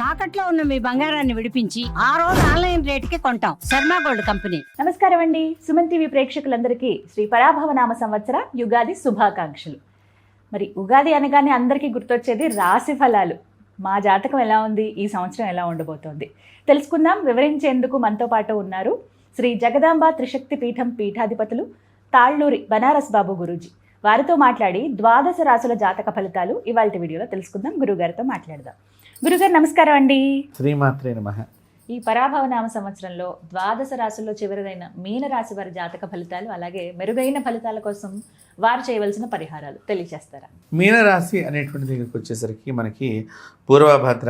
తాకట్లో ఉన్న మీ బంగారాన్ని విడిపించి ఆ రోజు ఆన్లైన్ రేటుకి కొంటాం. Sharma gold company. నమస్కారం అండి. సుమన్ టీవీ ప్రేక్షకులందరికీ శ్రీ పరాభవనామ సంవత్సర యుగాది శుభాకాంక్షలు. మరి ఉగాది అనగానే అందరికీ గుర్తొచ్చేది రాశి ఫలాలు. మా జాతకం ఎలా ఉంది, ఈ సంవత్సరం ఎలా ఉండబోతోంది తెలుసుకుందాం. వివరించేందుకు మనతో పాటు ఉన్నారు శ్రీ జగదాంబ త్రిశక్తి పీఠం పీఠాధిపతులు తాళ్ళూరి బనారస్ బాబు గురూజీ. వారితో మాట్లాడి ద్వాదశ రాశుల జాతక ఫలితాలు ఇవాళ వీడియోలో తెలుసుకుందాం. గురుగారితో మాట్లాడదాం. గురుగారు నమస్కారం అండి. శ్రీమాత్రే నమః. ఈ పరాభవనామ సంవత్సరంలో ద్వాదశ రాశుల్లో చివరిదైన మీన రాశి వారి జాతక ఫలితాలు, అలాగే మెరుగైన ఫలితాల కోసం వారు చేయవలసిన పరిహారాలు తెలియజేస్తారా? మీనరాశి అనేటువంటి దగ్గరికి వచ్చేసరికి మనకి పూర్వభద్ర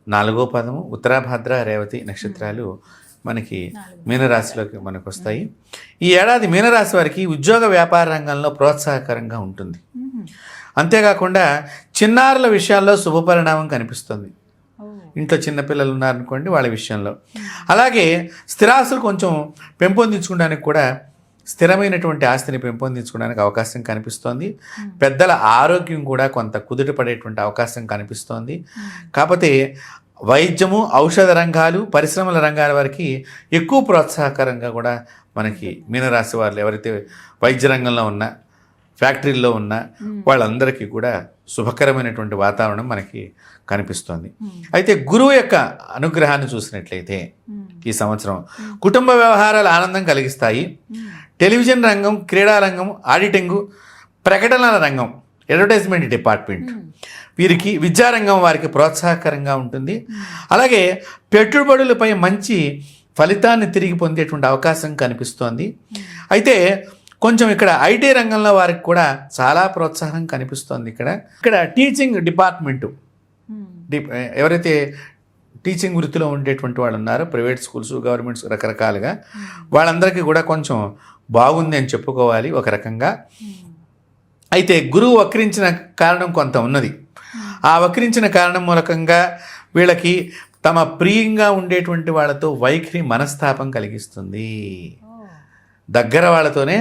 4వ పదము, ఉత్తరాభద్ర రేవతి నక్షత్రాలు మనకి మీనరాశిలోకి మనకు వస్తాయి. ఈ ఏడాది మీనరాశి వారికి ఉద్యోగ వ్యాపార రంగంలో ప్రోత్సాహకరంగా ఉంటుంది. అంతేకాకుండా చిన్నారుల విషయాల్లో శుభపరిణామం కనిపిస్తుంది. ఇంట్లో చిన్నపిల్లలు ఉన్నారనుకోండి, వాళ్ళ విషయంలో. అలాగే స్థిరాస్తులు కొంచెం పెంపొందించుకోవడానికి కూడా, స్థిరమైనటువంటి ఆస్తిని పెంపొందించుకోవడానికి అవకాశం కనిపిస్తోంది. పెద్దల ఆరోగ్యం కూడా కొంత కుదుట పడేటువంటి అవకాశం కనిపిస్తోంది. కాకపోతే వైద్యము, ఔషధ రంగాలు, పరిశ్రమల రంగాల వారికి ఎక్కువ ప్రోత్సాహకరంగా కూడా మనకి మీనరాశి వాళ్ళు ఎవరైతే వైద్య రంగంలో ఉన్న, ఫ్యాక్టరీల్లో ఉన్న వాళ్ళందరికీ కూడా శుభకరమైనటువంటి వాతావరణం మనకి కనిపిస్తోంది. అయితే గురువు యొక్క అనుగ్రహాన్ని చూసినట్లయితే ఈ సంవత్సరం కుటుంబ వ్యవహారాలు ఆనందం కలిగిస్తాయి. టెలివిజన్ రంగం, క్రీడా రంగం, ఆడిటింగు, ప్రకటనల రంగం, అడ్వర్టైజ్మెంట్ డిపార్ట్మెంట్, వీరికి విద్యారంగం వారికి ప్రోత్సాహకరంగా ఉంటుంది. అలాగే పెట్టుబడులపై మంచి ఫలితాన్ని తిరిగి పొందేటువంటి అవకాశం కనిపిస్తోంది. అయితే కొంచెం ఇక్కడ ఐటీ రంగంలో వారికి కూడా చాలా ప్రోత్సాహం కనిపిస్తోంది. ఇక్కడ టీచింగ్ డిపార్ట్మెంటు, ఎవరైతే టీచింగ్ వృత్తిలో ఉండేటువంటి వాళ్ళు ఉన్నారో, ప్రైవేట్ స్కూల్స్, గవర్నమెంట్స్ రకరకాలుగా, వాళ్ళందరికీ కూడా కొంచెం బాగుంది అని చెప్పుకోవాలి ఒక రకంగా. అయితే గురువు వక్రించిన కారణం కొంత ఉన్నది. ఆ వక్రించిన కారణం మూలకంగా వీళ్ళకి తమ ప్రియంగా ఉండేటువంటి వాళ్ళతో వైఖరి మనస్తాపం కలిగిస్తుంది. దగ్గర వాళ్ళతోనే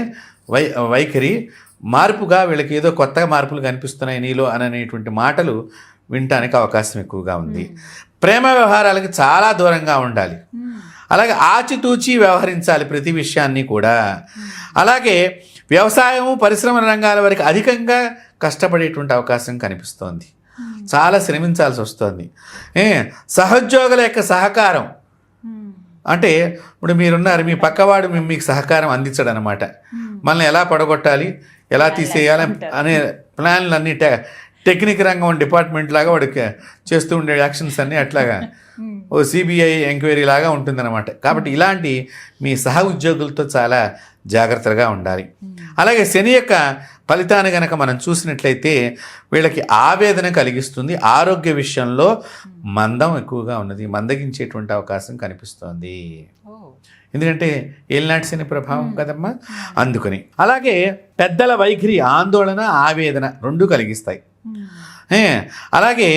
వైఖరి మార్పుగా, వీళ్ళకి ఏదో కొత్తగా మార్పులు కనిపిస్తున్నాయి నీలో అనేటువంటి మాటలు వినటానికి అవకాశం ఎక్కువగా ఉంది. ప్రేమ వ్యవహారాలకి చాలా దూరంగా ఉండాలి. అలాగే ఆచితూచి వ్యవహరించాలి ప్రతి విషయాన్ని కూడా. అలాగే వ్యవసాయము, పరిశ్రమ రంగాల వరకు అధికంగా కష్టపడేటువంటి అవకాశం కనిపిస్తోంది. చాలా శ్రమించాల్సి వస్తుంది. సహోద్యోగుల యొక్క సహకారం అంటే, ఇప్పుడు మీరున్నారు, మీ పక్కవాడు మీకు సహకారం అందించడు అనమాట. మనల్ని ఎలా పడగొట్టాలి, ఎలా తీసేయాలి అనే ప్లాన్లు అన్నీ టెక్నిక్ రంగం డిపార్ట్మెంట్ లాగా వాడికి చేస్తూ ఉండే యాక్షన్స్ అన్నీ అట్లాగా ఓ సిబిఐ ఎంక్వైరీ లాగా ఉంటుందన్నమాట. కాబట్టి ఇలాంటి మీ సహ ఉద్యోగులతో చాలా జాగ్రత్తగా ఉండాలి. అలాగే శని యొక్క ఫలితాన్ని కనుక మనం చూసినట్లయితే వీళ్ళకి ఆవేదన కలిగిస్తుంది. ఆరోగ్య విషయంలో మందం ఎక్కువగా ఉన్నది, మందగించేటువంటి అవకాశం కనిపిస్తోంది. ఎందుకంటే ఏలినాటి శని ప్రభావం కదమ్మా, అందుకని. అలాగే పెద్దల వైఖరి ఆందోళన, ఆవేదన రెండు కలిగిస్తాయి. అలాగే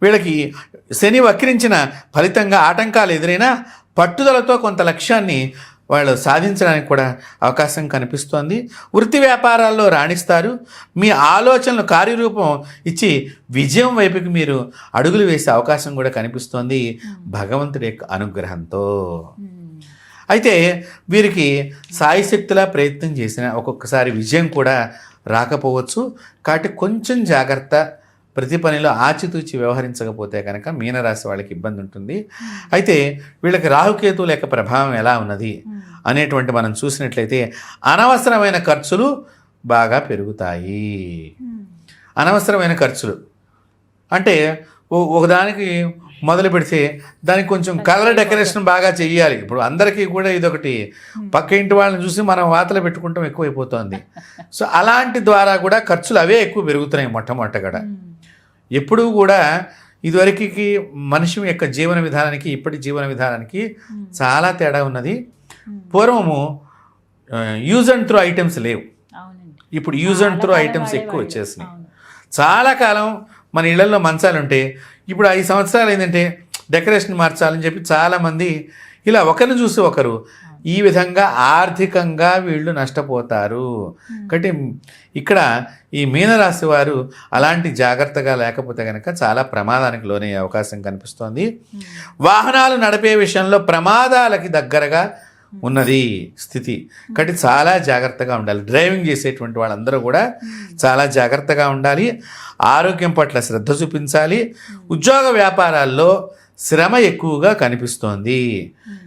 వీళ్ళకి శని వక్రించిన ఫలితంగా ఆటంకాలు ఎదురైనా పట్టుదలతో కొంత లక్ష్యాన్ని వాళ్ళు సాధించడానికి కూడా అవకాశం కనిపిస్తోంది. వృత్తి వ్యాపారాల్లో రాణిస్తారు. మీ ఆలోచనలు కార్యరూపం ఇచ్చి విజయం వైపుకి మీరు అడుగులు వేసే అవకాశం కూడా కనిపిస్తోంది భగవంతుడి యొక్క అనుగ్రహంతో. అయితే వీరికి సాయశక్తిలా ప్రయత్నం చేసిన ఒక్కొక్కసారి విజయం కూడా రాకపోవచ్చు. కాబట్టి కొంచెం జాగ్రత్త, ప్రతి పనిలో ఆచితూచి వ్యవహరించకపోతే కనుక మీనరాశి వాళ్ళకి ఇబ్బంది ఉంటుంది. అయితే వీళ్ళకి రాహుకేతువుల యొక్క ప్రభావం ఎలా ఉన్నది అనేటువంటి మనం చూసినట్లయితే అనవసరమైన ఖర్చులు బాగా పెరుగుతాయి. అనవసరమైన ఖర్చులు అంటే ఒకదానికి మొదలు పెడితే దానికి కొంచెం కలర్ డెకరేషన్ బాగా చెయ్యాలి. ఇప్పుడు అందరికీ కూడా ఇదొకటి, పక్క ఇంటి వాళ్ళని చూసి మనం వాతలు పెట్టుకుంటాం ఎక్కువైపోతుంది. సో అలాంటి ద్వారా కూడా ఖర్చులు అవే ఎక్కువ పెరుగుతున్నాయి మొట్టమొదటగా. ఎప్పుడూ కూడా ఇదివరకు మనిషి యొక్క జీవన విధానానికి ఇప్పటి జీవన విధానానికి చాలా తేడా ఉన్నది. పూర్వము యూజ్ అండ్ త్రో ఐటమ్స్ లేవు, ఇప్పుడు యూజ్ అండ్ త్రో ఐటమ్స్ ఎక్కువ వచ్చేసినాయి. చాలా కాలం మన ఇళ్లలో మంచాలు ఉంటే ఇప్పుడు 5 సంవత్సరాలు ఏంటంటే డెకరేషన్ మార్చాలని చెప్పి చాలామంది ఇలా ఒకరిని చూసి ఒకరు ఈ విధంగా ఆర్థికంగా వీళ్ళు నష్టపోతారు. కాబట్టి ఇక్కడ ఈ మీనరాశి వారు అలాంటి జాగ్రత్తగా లేకపోతే కనుక చాలా ప్రమాదానికి లోనయ్యే అవకాశం కనిపిస్తోంది. వాహనాలు నడిపే విషయంలో ప్రమాదాలకి దగ్గరగా ఉన్నది స్థితి. కాబట్టి చాలా జాగ్రత్తగా ఉండాలి. డ్రైవింగ్ చేసేటువంటి వాళ్ళందరూ కూడా చాలా జాగ్రత్తగా ఉండాలి. ఆరోగ్యం పట్ల శ్రద్ధ చూపించాలి. ఉద్యోగ వ్యాపారాల్లో శ్రమ ఎక్కువగా కనిపిస్తోంది.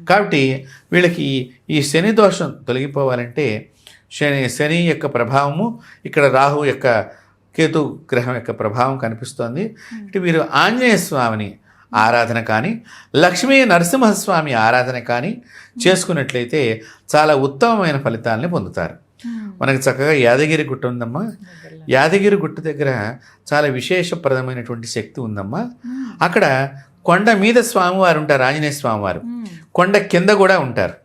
కాబట్టి వీళ్ళకి ఈ శని దోషం తొలగిపోవాలంటే శని యొక్క ప్రభావము, ఇక్కడ రాహు యొక్క కేతు గ్రహం యొక్క ప్రభావం కనిపిస్తోంది. అంటే వీరు ఆంజనేయ స్వామిని ఆరాధన కానీ లక్ష్మీ నరసింహస్వామి ఆరాధన కానీ చేసుకున్నట్లయితే చాలా ఉత్తమమైన ఫలితాలని పొందుతారు. మనకు చక్కగా యాదగిరి గుట్ట ఉందమ్మా. యాదగిరి గుట్ట దగ్గర చాలా విశేషప్రదమైనటువంటి శక్తి ఉందమ్మా. అక్కడ కొండ మీద స్వామివారు ఉంటారు, ఆంజనేయ స్వామివారు. కొండ కింద కూడా ఉంటారు.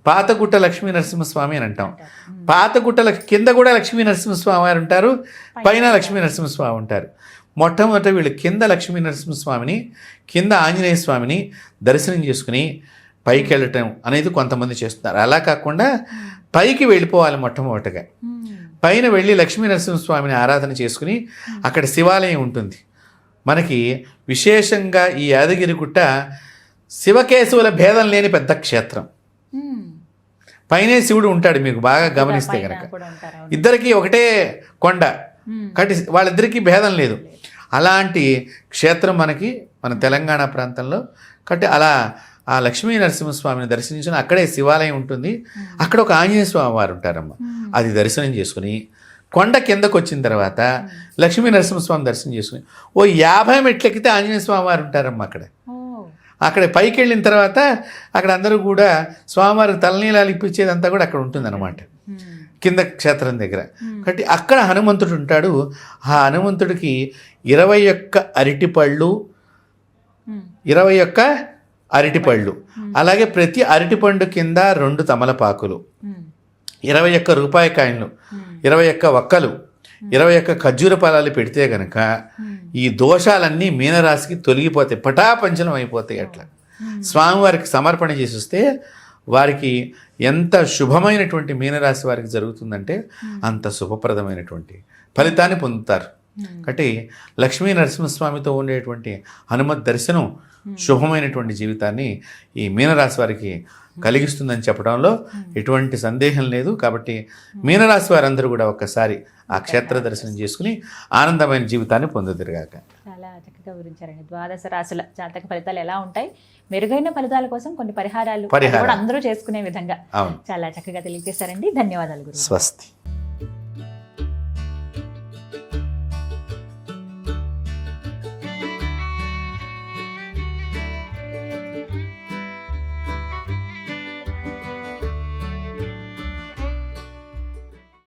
పాతగుట్ట లక్ష్మీ నరసింహస్వామి అని అంటాం. పాతగుట్ట కింద కూడా లక్ష్మీ నరసింహస్వామి వారు ఉంటారు, పైన లక్ష్మీ నరసింహస్వామి ఉంటారు. మొట్టమొదట వీళ్ళు కింద లక్ష్మీ నరసింహస్వామిని, కింద ఆంజనేయ స్వామిని దర్శనం చేసుకుని పైకి వెళ్ళటం అనేది కొంతమంది చేస్తున్నారు. అలా కాకుండా పైకి వెళ్ళిపోవాలి. మొట్టమొదటగా పైన వెళ్ళి లక్ష్మీ నరసింహస్వామిని ఆరాధన చేసుకుని అక్కడ శివాలయం ఉంటుంది. మనకి విశేషంగా ఈ యాదగిరిగుట్ట శివకేశవుల భేదం లేని పెద్ద క్షేత్రం. పైనే శివుడు ఉంటాడు. మీకు బాగా గమనిస్తే కనుక ఇద్దరికి ఒకటే కొండ, కాబట్టి వాళ్ళిద్దరికీ భేదం లేదు. అలాంటి క్షేత్రం మనకి మన తెలంగాణ ప్రాంతంలో. కాబట్టి అలా ఆ లక్ష్మీ నరసింహస్వామిని దర్శించిన అక్కడే శివాలయం ఉంటుంది. అక్కడ ఒక ఆంజనేయ స్వామి వారు ఉంటారమ్మ. అది దర్శనం చేసుకుని కొండ కిందకు వచ్చిన తర్వాత లక్ష్మీ నరసింహస్వామి దర్శనం చేసుకుని 50 మెట్లు ఎక్కితే ఆంజనేయ స్వామి వారు ఉంటారమ్మ. అక్కడ పైకి వెళ్ళిన తర్వాత అక్కడ అందరూ కూడా స్వామివారి తలనీలాలు ఇప్పించేదంతా కూడా అక్కడ ఉంటుందన్నమాట, కింద క్షేత్రం దగ్గర. కాబట్టి అక్కడ హనుమంతుడు ఉంటాడు. ఆ హనుమంతుడికి 21 అరటిపళ్ళు, 21 అరటిపళ్ళు, అలాగే ప్రతి అరటిపండు కింద 2 తమలపాకులు, 21 రూపాయి కాయిన్లు, 21 ఒక్కలు, 21 ఖర్జూర ఫలాలు పెడితే గనక ఈ దోషాలన్నీ మీనరాశికి తొలగిపోతాయి, పటాపంచలం అయిపోతాయి. అట్లా స్వామివారికి సమర్పణ చేసి వస్తే వారికి ఎంత శుభమైనటువంటి మీనరాశి వారికి జరుగుతుందంటే అంత శుభప్రదమైనటువంటి ఫలితాన్ని పొందుతారు. కాబట్టి లక్ష్మీ నరసింహస్వామితో ఉండేటువంటి హనుమత్ దర్శనం శుభమైనటువంటి జీవితాన్ని ఈ మీనరాశి వారికి కలిగిస్తుందని చెప్పడంలో ఎటువంటి సందేహం లేదు. కాబట్టి మీనరాశి వారందరూ కూడా ఒక్కసారి ఆ క్షేత్ర దర్శనం చేసుకుని ఆనందమైన జీవితాన్ని పొందుదురుగాక. చాలా చక్కగా వివరించారండి. ద్వాదశ రాశుల జాతక ఫలితాలు ఎలా ఉంటాయి, మెరుగైన ఫలితాల కోసం కొన్ని పరిహారాలు కూడా అందరూ చేసుకునే విధంగా చాలా చక్కగా తెలియజేశారండి. ధన్యవాదాలు గురువు. స్వస్తి.